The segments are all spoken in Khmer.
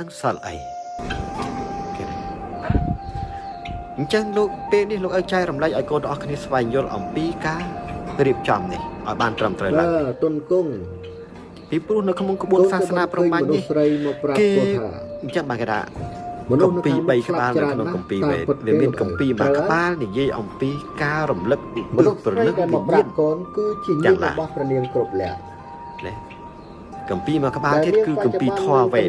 នឹងសល់អីអញ្ចឹងលោកពេលនេះលោកឲ្យចែករំលែកឲ្យកូនទាំងអស់គ្នាស្វែងយល់អំពីការរៀបចំនេះឲ្យបានត្រឹមត្រូវឡើងទុនគង់ពីព្រោះនៅក្នុងក្បួនសាសនាព្រហ្មញ្ញនេះគេអញ្ចឹងបានគេថាគម្ពីរ3ក្បាលនៅក្នុងគម្ពីរវេទវាមានគម្ពីរមួយក្បាលនិយាយអំពីការរំលឹកមនុស្សប្រលឹកវិញ្ញាណកូនគឺជាញាតិរបស់ព្រះនាងគ្រប់លក្ខគម្ពីរមួយក្បាលទៀតគឺគម្ពីរធម៌វេទ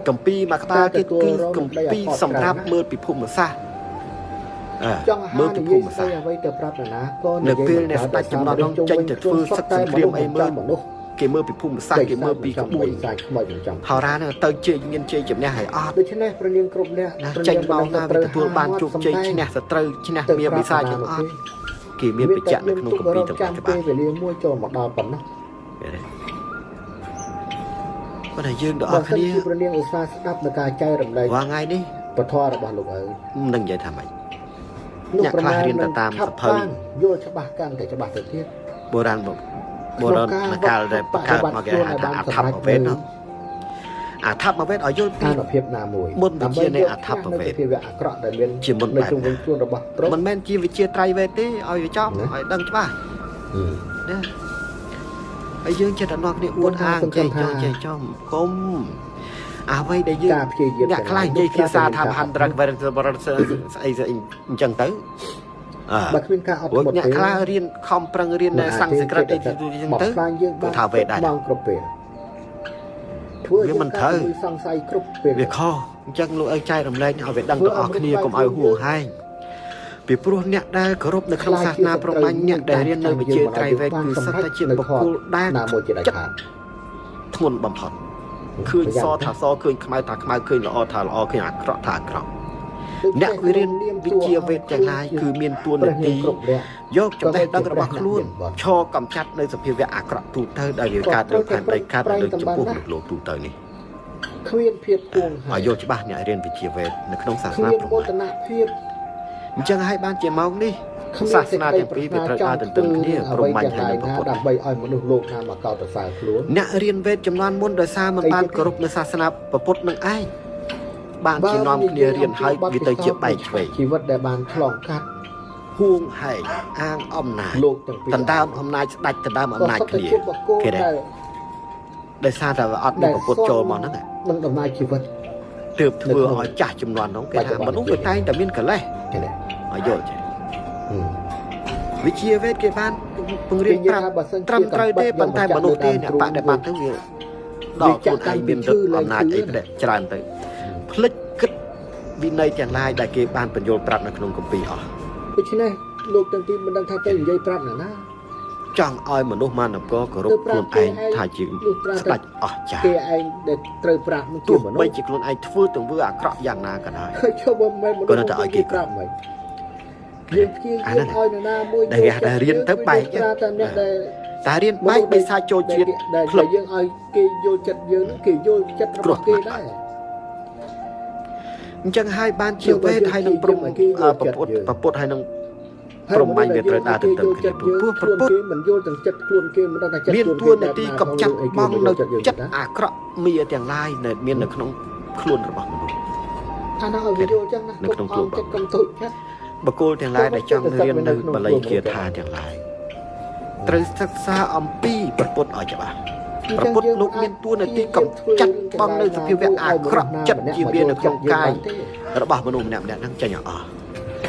គម្ពីរមួយក្បាលទៀតគឺគម្ពីរសម្រាប់មើលពិភពសាស្ត្រមើលពិភពសាស្ត្រអ្វីទៅប្រាប់ណាក៏នៅពេលអ្នកស្ដេចចំណត់នោះចេញទៅធ្វើសឹកសង្គ្រាមអីមើលមនុស្សគេមើលពិភពសាស្ត្រគេមើលពីក្បួនហោរានឹងទៅជ័យមានជ័យជំនះហើយអត់ដូច្នេះព្រះនាងគ្រប់លក្ខចេញមកថាវាទទួលបានជោគជ័យឈ្នះសត្រូវឈ្នះមានវិសាចទាំងអស់គេមានបញ្ជាក់នៅក្នុងគម្ពីរទាំងច្បាស់ពេលវេលាមួយចូលមកដល់ប៉ុណ្ណោះប៉ុន្តែយើងទាំងអស់គ្នាព្រះនាងឧស្សាហ៍ស្ដាប់នៅការចែករំលែករាល់ថ្ងៃនេះពធរបស់លោកឪនឹងនិយាយថាម៉េចអ្នកខ្លះរៀនទៅតាមសភៅយល់ច្បាស់កាន់តែច្បាស់ទៅទៀតបុរាណកាលដែលបង្កើតមកគេហៅថាអធម្មវេទអធម្មវេទឲ្យយល់ពីភាពណាមួយមុនវិជានៃអធម្មវេទភាពអាក្រក់ដែលមានជាមុននៅក្នុងវិញខ្លួនរបស់ទ្រព្យមិនមែនជាវិជាត្រៃវេទទេឲ្យវាចំឲ្យដឹងច្បាស់ណាហើយយើងចិត្តតែនាំគ្នាអួតអាងចេះចំគុំអ្វីដែលយើងអ្នកខ្លះនិយាយភាសាថាមហន្តរកវេទស្អីអញ្ចឹងទៅបើគ្មានការអត់ធ្មត់ទេអ្នកខ្លះរៀនខំប្រឹងរៀននៅសង្ស្ក្រឹតអីចឹងទៅគឺថាវេទដែរបងគ្រប់ពេលធ្វើវាមិនត្រូវសង្ស័យគ្រប់ពេលវាខុសអញ្ចឹងលោកឲ្យចែករំលែកឲ្យវាដឹងទាំងអស់គ្នាកុំឲ្យហួងហែងពីព្រោះអ្នកដែលគោរពនៅក្នុងសាសនាព្រហ្មញ្ញអ្នកដែលរៀននៅវិជ្ជាត្រៃវេទគឺសិតតែជាបុគ្គលដែលណាមួយជាដាច់ខាតធ្ងន់បំផុតឃើញសថាសឃើញខ្មៅថាខ្មៅឃើញល្អថាល្អឃើញអាក្រក់ថាអាក្រក់អ្នករៀនវិជ្ជាវេទទាំងឡាយគឺមានទួនាទីយកចំណេះដឹងរបស់ខ្លួនឈរកំចាត់នៅសភាវៈអាក្រក់ទូទៅដែលវាកើតនៅខាងដីកើតនៅចំពោះមនុស្សលោកទូទៅនេះគ្មានភាពគួងឲ្យយកច្បាស់អ្នករៀនវិជ្ជាវេទនៅក្នុងសាសនាព្រហ្មញ្ញអញ្ចឹងហើយបានជាម៉ោងនេះសាសនាទាំងពីរវាត្រូវដើរទន្ទឹមគ្នាព្រហ្មញ្ញហើយនឹងពុទ្ធដើម្បីឲ្យមនុស្សលោកណាមកកោតសរសើរខ្លួនអ្នករៀនវេទចំនួនមុនដោយសារមិនបានគោរពនៅសាសនាពុទ្ធនឹងឯងបានជានាំគ្នារៀនហើយវាទៅជាបែកឆ្វេងជីវិតដែលបានឆ្លងកាត់ហួងហែងអាងអំណាចលោកទាំងពីរដណ្ដើមអំណាចស្ដេចដណ្ដើមអំណាចគ្នាគេដែរដោយសារតែអត់មានពុទ្ធចូលមកហ្នឹងនឹងដំណើរជីវិតទើបធ្វើឲ្យចាស់ចំនួនហ្នឹងគេថាមនុស្សវាតែងតែមានកលេសគេដែរឲ្យយល់ចេះវិជាវេទគេបានពង្រៀនប្រាប់ត្រឹមត្រូវទេប៉ុន្តែមនុស្សទេអ្នកបដិបត្តិទៅវាដល់ខ្លួនឯងមានឫទ្ធិអំណាចអីប្រដច្រើនទៅភ្លេចគិតវិន័យទាំងឡាយដែលគេបានបញ្យល់ប្រាប់នៅក្នុងគម្ពីរអស់ដូច្នេះលោកទាំងពីរមិនដឹងថាទៅនិយាយប្រាប់ណាចង់ឲ្យមនុស្សមានគរគោរពខ្លួនឯងថាជាស្ដេចអស្ចារ្យគេឯងដែលត្រូវប្រាប់នឹងជាមនុស្សបីជាខ្លួនឯងធ្វើទង្វើអាក្រក់យ៉ាងណាក៏ដោយជុំមិនមនុស្សគាត់តែឲ្យគេប្រាប់មិនយើងព្យាយាមឲ្យនរណាមួយដែលគេថារៀនទៅបែកតែអ្នកដែលតែរៀនបែកបីសាចូលជាតិដែលយើងឲ្យគេយល់ចិត្តយើងគេយល់ចិត្តរបស់គេដែរអញ្ចឹងហើយបានជាវេទហើយនឹងព្រមប្រពុតហើយនឹងព្រមបាញ់វាត្រូវដើរទៅគ្នាព្រោះប្រពុតមិនយល់ទាំងចិត្តខ្លួនគេមិនដឹងថាចិត្តមានទួនាទីកំចាត់បងនៅចិត្តអាក្រក់មាទាំងឡាយនៅមាននៅក្នុងខ្លួនរបស់មនុស្សអានោះឲ្យយល់ចឹងណានៅក្នុងខ្លួនចិត្តកំទុចណាបកគោលទាំងឡាយដែលចង់រៀននៅបល័យគាថាទាំងឡាយត្រូវសិក្សាអំពីប្រពុតឲ្យច្បាស់ប្រពុតលោកមានទួនាទីកំចាត់បងនៅសភាវៈអាក្រក់ចិត្តជាវានៅក្នុងកាយរបស់មនុស្សម្នាក់ៗហ្នឹងចេញអស់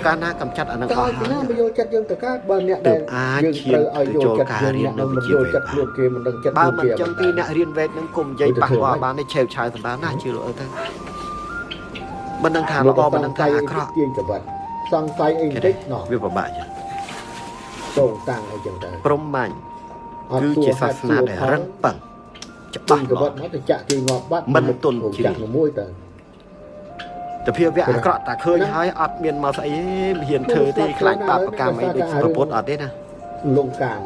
កាលណាកំចាត់អានឹងអស់ហើយណាយល់ចិត្តយើងទៅកើតបើអ្នកដែលអាចឈានទៅចូលការរៀននៅវិជ្ជាវេទខ្លួនគេមិនដឹងចិត្តបើមិនចឹងទីអ្នករៀនវេទនឹងគុំនិយាយប៉ះពាល់បាននេះឆេវឆាវសម្រាប់ណាជឿលោកទៅមិនដឹងថាល្អមិនដឹងថាអាក្រក់ទាញក្បត់សង្ស័យអីបន្តិចណោះវាពិបាកចឹងតោងតាំងអីចឹងទៅព្រហ្មញ្ញគឺជាសាសនាដែលរឹងប៉ឹងច្បាស់ក្បត់មកទៅចាក់គេងាប់បាត់មិនទុនជ្រាបមួយទៅទៅភាវៈអាក្រក់តែឃើញហើយអត់មានមកស្អីមិនហ៊ានធ្វើទេខ្លាចបាបកម្មអីដូចប្រពុតអត់ទេណាលងកាង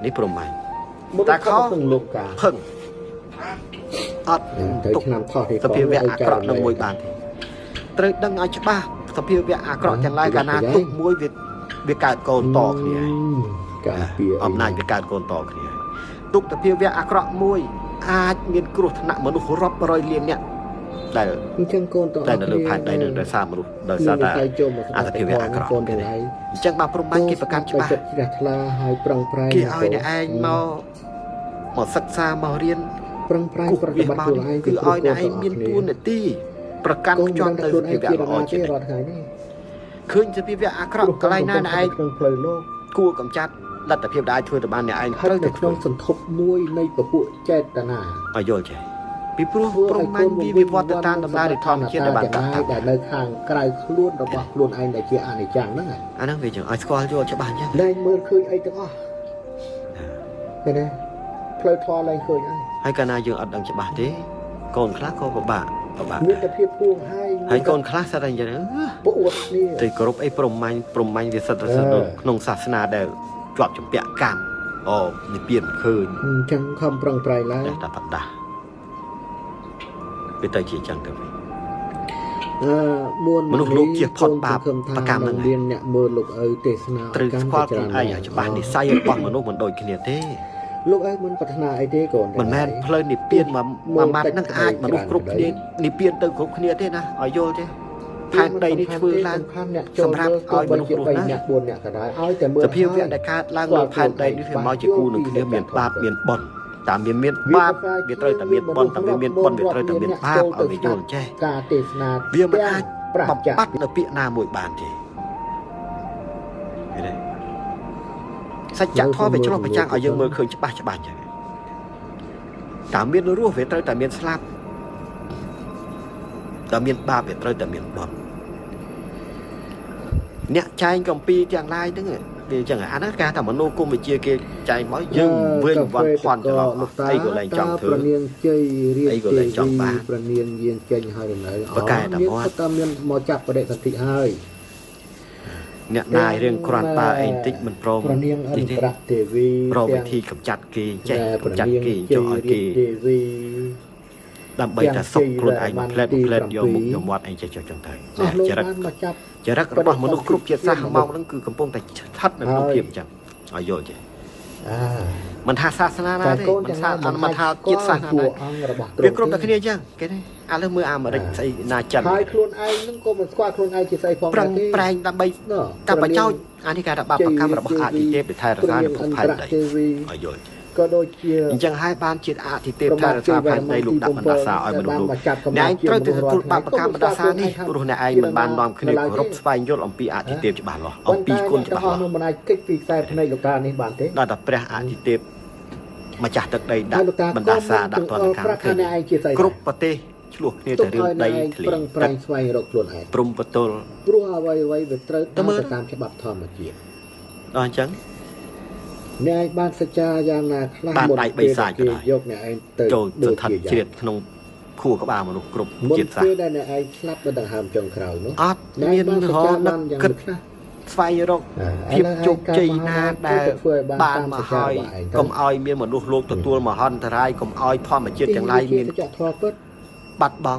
នេះព្រហ្មញ្ញតែខំលងកាងផឹងអត់ទៅឆ្នាំខុសទេសភាវៈអាក្រក់នឹងមួយបានទេត្រូវដឹងឲ្យច្បាស់សភាវៈអាក្រក់ទាំងឡាយកាលណាទុកមួយវាកើតកូនតគ្នាការពារអំណាចវាកើតកូនតគ្នាទុកសភាវៈអាក្រក់មួយអាចមានគ្រោះថ្នាក់មនុស្សរាប់រយលាននាក់ ដែល អញ្ចឹងកូនទាំងអស់ តែនៅលើផែនដីនឹងដោយសារមនុស្សដោយសារតែ ចូលមក អត្ថភាពអាក្រក់ កូនទាំងឡាយ អញ្ចឹងបាទព្រំបានគេប្រកាន់ច្បាស់ ចិត្តជ្រះថ្លាហើយប្រឹងប្រែង គេឲ្យអ្នកឯងមកសិក្សាមករៀន ប្រឹងប្រែង គូ ប្រ វា តិបត្តិ មក ខ្លួនឯង គឺឲ្យអ្នកឯងមានទួនាទីប្រកាន់ខ្ជាប់ទៅសភាវៈល្អជានិច្ច រាល់ថ្ងៃនេះ ឃើញសភាវៈអាក្រក់កន្លែងណាអ្នកឯង ក្នុងផ្លូវលោក គួរកំចាត់លទ្ធភាពដែលអាចធ្វើទៅបានអ្នកឯង ហើយ ត្រូវ នៅ តែ ក្នុងសន្ធប់មួយនៃពពួកចេតនា ឲ្យយល់ចេះពីព្រោះព្រំបានវិវត្តទៅតាមដំណើរនៃធម្មជាតិដែលបានកាត់ ដែលនៅខាងក្រៅខ្លួនរបស់ខ្លួនឯងដែលជាអនិច្ចំហ្នឹង អាហ្នឹងវាចឹងឲ្យស្គាល់យល់ច្បាស់អញ្ចឹង លែងមើលឃើញអីទាំងអស់ឃើញទេផ្លូវធម៌លែងឃើញហើយ ហើយកាលណាយើងអត់ដឹងច្បាស់ទេកូនខ្លះក៏ពិបាក មានតែភាពពួងហើយ ហើយកូនខ្លះស្អីអញ្ចឹង ពួកអួតគ្នា ទៅគោរពអីព្រំមាញ់វាសិតទៅក្នុងសាសនាដែលជាប់ចម្ពាក់កម្មអូនិព្វានឃើញ អញ្ចឹងខំប្រឹងប្រែងឡើង តែបដាវាទៅជាអញ្ចឹងទៅវិញ មួន មនុស្សលោកជាផុតបាបប្រកម្មហ្នឹង មានអ្នកមើលលោកឪទេសនា ត្រូវស្គាល់ខ្លួនឯងឲ្យច្បាស់និស័យរបស់មនុស្សមិនដូចគ្នាទេ លោកឪមិនប្រាថ្នាអីទេកូន មិនមែនផ្លូវនិព្វានមួយម៉ាត់ហ្នឹងអាចមនុស្សគ្រប់គ្នានិព្វានទៅគ្រប់គ្នាទេណាឲ្យយល់ទេផែនដីនេះធ្វើឡើងសម្រាប់ឲ្យមនុស្សរស់ណា អ្នក4អ្នកក៏ដោយឲ្យតែមើល សភាវៈដែលកើតឡើងលើផែនដីនេះវាមកជាគូនឹងគ្នាមានបាបមានបុណ្យតាមមានបាបវាត្រូវតែមានបុណ្យតាមមានបុណ្យវាត្រូវតែមានបាបឲ្យវាយល់ចេះ ការទេសនា វាមិនអាច ប្រា បំ ចាក់ បត្តិនៅពាក្យណាមួយបានទេឃើញទេសច្ចធម៌វាឆ្លុះបញ្ចាំងឲ្យយើងមើលឃើញច្បាស់ច្បាស់ចឹងតាមមានរស់វាត្រូវតែមានស្លាប់តាមមានបាបវាត្រូវតែមានបុណ្យអ្នកចែងកំពីទាំងឡាយហ្នឹងវាចឹងអាហ្នឹងគេថាមនោគមវិជ្ជាគេចែងមកយើងវិញវត្តភ័ណ្ឌច្រឡំអីក៏លែងចង់ធ្វើ ប្រនាងជ័យរៀប អីក៏លែងចង់បាន ប្រនាងយាងចេញហើយនៅ ប្រកែតែមាត់ តែមានមកចាប់បដិសន្ធិហើយ អ្នកណាយរឿងគ្រាន់បើអីបន្តិចមិនព្រម ប្រនាងអរិប្រទេវី រកវិធីកម្ចាត់គេចេះកម្ចាត់គេចុះឲ្យគេ ទេវី ដើម្បីតែសុខខ្លួនឯងផ្លែតយកមុខយកមាត់អីចេះចុះចឹងទៅ អស់លោក ចរិត បានមកចាប់ ចរិតរបស់មនុស្សគ្រប់ជាតិសាសន៍មកហ្នឹងគឺកំពុងតែស្ថិតនៅក្នុងភាពអញ្ចឹងឲ្យយល់ចេះ មិនថាសាសនាណាទេមិនថាមិនថាជាតិសាសនាណា អង្គរបស់ វាគ្រប់តែគ្នាអញ្ចឹងគេទេឥឡូវមើលអាមេរិកស្អីណាចិន ហើយខ្លួនឯងនឹងក៏មិនស្គាល់ខ្លួនឯងជាស្អីផង ប្រឹងប្រែងដើម្បីតែបច្ចោចអានេះគេថាបាបកម្មរបស់អធិទេពដែលថែរក្សានៅភពផែនដីឲ្យយល់ ក៏ដូចជា អញ្ចឹងហើយបានជាអធិទេពថែរក្សាផែនដីលោកដាក់បណ្ដាសាឲ្យមនុស្សលោកអ្នកឯងត្រូវទៅទទួលបាបកម្មបណ្ដាសានេះព្រោះអ្នកឯងមិនបាននាំគ្នាគោរពស្វែងយល់អំពីអធិទេពច្បាស់លាស់អំពីគុណច្បាស់លាស់ មិនអាចគេចពីខ្សែភ្នែកលោកតានេះបានទេ ដល់តែព្រះអធិទេព ម្ចាស់ទឹកដីដាក់បណ្ដាសាដាក់តនកម្មឃើញគ្រប់ប្រទេសឆ្លោះគ្នាតែរឿងដីធ្លី ប្រឹងប្រែងស្វែងរកខ្លួនឯង ព្រំបទល់ ព្រោះអ្វីៗវាត្រូវតាមច្បាប់ធម្មជាតិ ដល់អញ្ចឹង អ្នកឯងបានសច្ចាយ៉ាងណាខ្លះ បានដៃបីសាច់ក៏ដោយ យកអ្នកឯងទៅ ចូលទៅស្ថិតជ្រៀតក្នុងខួរក្បាលមនុស្សគ្រប់ មុន ជាតិសាស ពេល ន៍ ដែលអ្នកឯងឆ្លាប់ទៅដង្ហើមចុងក្រោយនោះ អត់មានរហូតដល់គិតស្វែងរកភាពជោគជ័យណាដែលបានមកហើយកុំឲ្យមានមនុស្សលោកទទួលមហន្តរាយកុំឲ្យធម្មជាតិទាំងឡាយមាន សច្ចធម៌ពិត បាត់បង់